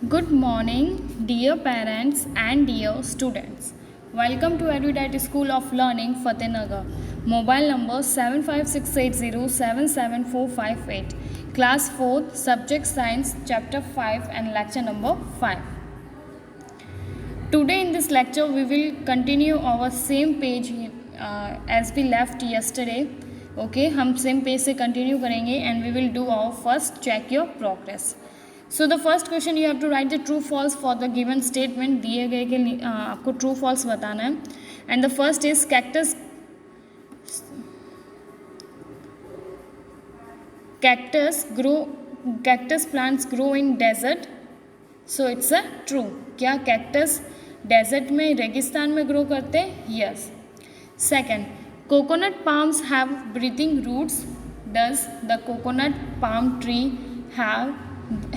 Good morning, dear parents and dear students. Welcome to Edudate School of Learning, Fatehnagar. Mobile number 7568077458. Class 4th, Subject Science, Chapter 5 and Lecture number 5. Today in this lecture we will continue our same page as we left yesterday. Okay, हम same page से continue करेंगे and we will do our first check your progress. So the first question you have to write the true false for the given statement. दिए गए के आपको true false बताना है. And the first is cactus plants grow in desert. So it's a true. क्या cactus desert में, रेगिस्तान में ग्रो करते हैं? Yes. Second, coconut palms have breathing roots. Does the coconut palm tree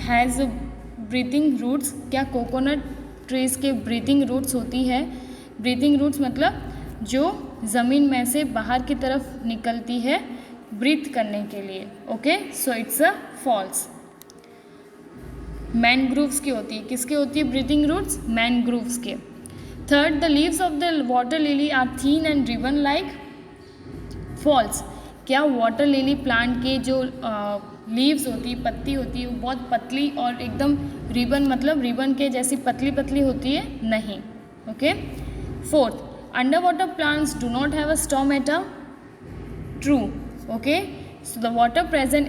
has breathing roots? क्या coconut trees के breathing roots होती है? breathing roots मतलब जो ज़मीन में से बाहर की तरफ निकलती है ब्रीथ करने के लिए. Okay, so it's a false. Mangroves की होती है. किसके होती है ब्रीथिंग रूट्स? मैनग्रूव्स के. Third, the leaves of the water lily are thin and ribbon like. False. क्या वाटर लिली प्लांट के जो लीव्स होती है, पत्ती होती है, वो बहुत पतली और एकदम रिबन मतलब रिबन के जैसी पतली पतली होती है? नहीं. Okay. Fourth, under water plants do not have a stomata. True. Okay. So the water present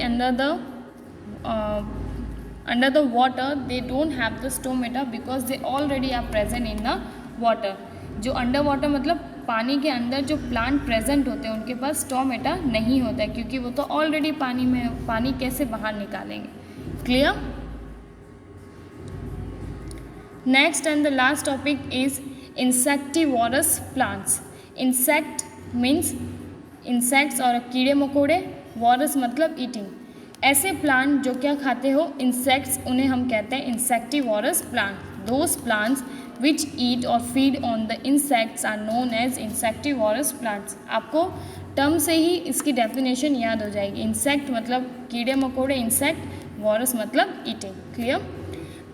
under the water they don't have the stomata because they already are present in the water. जो under water मतलब पानी के अंदर जो plant present होते हैं उनके पास stomata नहीं होता है क्योंकि वो तो ऑलरेडी पानी में. पानी कैसे बाहर निकालेंगे? Clear. Next and the last topic is insectivorous plants. Insect means insects और कीड़े मकोड़े. वॉरस मतलब ईटिंग. ऐसे प्लांट जो क्या खाते हो? इंसेक्ट्स. उन्हें हम कहते हैं insectivorous plant. Those plants which eat और feed on the insects are known as insectivorous plants. आपको टर्म से ही इसकी डेफिनेशन याद हो जाएगी. इंसेक्ट मतलब कीड़े मकोड़े, इंसेक्ट, वॉरस मतलब eating. Clear.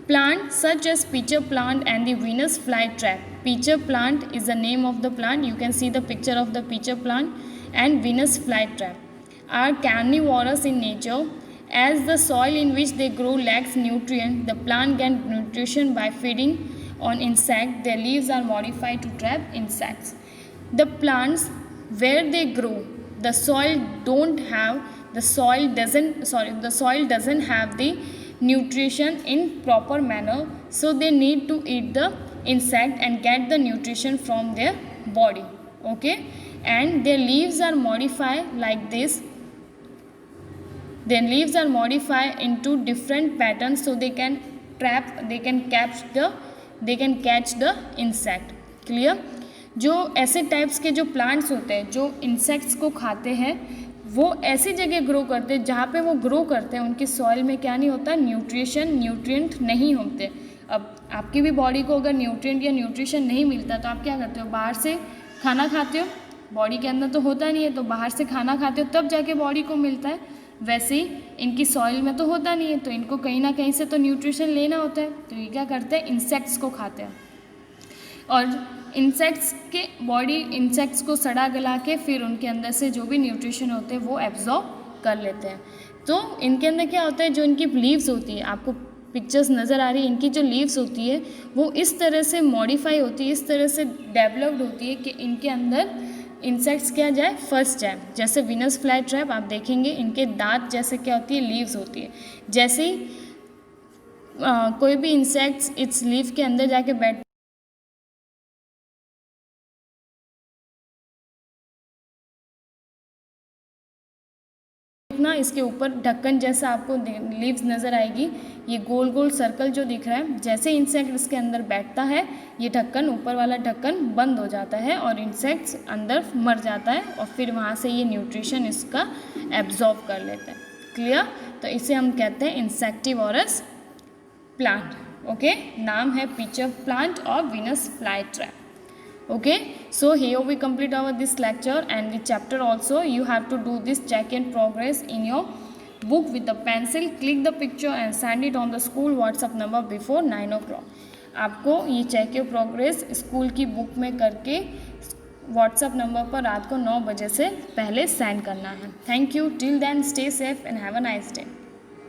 Plant such as pitcher plant and the Venus fly trap. Pitcher plant is the name of the plant. You can see the picture of the pitcher plant. And Venus fly trap are carnivorous in nature. As the soil in which they grow lacks nutrients, the plant get nutrition by feeding on insects. Their leaves are modified to trap insects. The plants where they grow, the soil doesn't have the nutrition in proper manner, so they need to eat the insect and get the nutrition from their body. Okay, and their leaves are modified like this. Their leaves are modified into different patterns so they can catch the insect. Clear. जो ऐसे types के जो plants होते हैं जो insects को खाते हैं वो ऐसी जगह ग्रो करते हैं जहाँ पे वो ग्रो करते हैं उनकी सॉइल में क्या नहीं होता? न्यूट्रिएंट नहीं होते. अब आपकी भी बॉडी को अगर न्यूट्रिएंट या न्यूट्रिशन नहीं मिलता तो आप क्या करते हो? बाहर से खाना खाते हो. बॉडी के अंदर तो होता नहीं है, तो बाहर से खाना खाते हो तब जाके बॉडी को मिलता है. वैसे ही इनकी सॉइल में तो होता नहीं है, तो इनको कहीं ना कहीं से तो न्यूट्रिशन लेना होता है. तो ये क्या करते हैं? इंसेक्ट्स को खाते हैं. और इंसेक्ट्स के बॉडी इंसेक्ट्स को सड़ा गला के फिर उनके अंदर से जो भी न्यूट्रिशन होते हैं वो एब्जॉर्ब कर लेते हैं. तो इनके अंदर क्या होता है? जो इनकी लीव्स होती है, आपको पिक्चर्स नज़र आ रही है, इनकी जो लीव्स होती है वो इस तरह से मॉडिफाई होती है, इस तरह से डेवलप्ड होती है कि इनके अंदर इंसेक्ट्स क्या जाए? फंस जाए. जैसे वीनस फ्लाई ट्रैप आप देखेंगे इनके दांत जैसे क्या होती है? लीव्स होती है. जैसे ही कोई भी इंसेक्ट्स इस लीव के अंदर जाके बैठ ना, इसके ऊपर ढक्कन जैसा आपको लीव्स नज़र आएगी. ये गोल गोल सर्कल जो दिख रहा है, जैसे इंसेक्ट इसके अंदर बैठता है ये ढक्कन, ऊपर वाला ढक्कन बंद हो जाता है और इंसेक्ट्स अंदर मर जाता है और फिर वहाँ से ये न्यूट्रिशन इसका एब्जॉर्ब कर लेते हैं. क्लियर. तो इसे हम कहते हैं इंसेक्टिवोरस प्लांट. ओके, नाम है पीचर प्लांट और Venus fly trap. Okay, so here we complete our this lecture and the chapter also. You have to do this check in progress in your book with a pencil, click the picture and send it on the school WhatsApp number before 9 o'clock. आपको ये check your progress school की book में करके WhatsApp number पर रात को 9 बजे से पहले सेंड करना है. Thank you. Till then stay safe and have a nice day.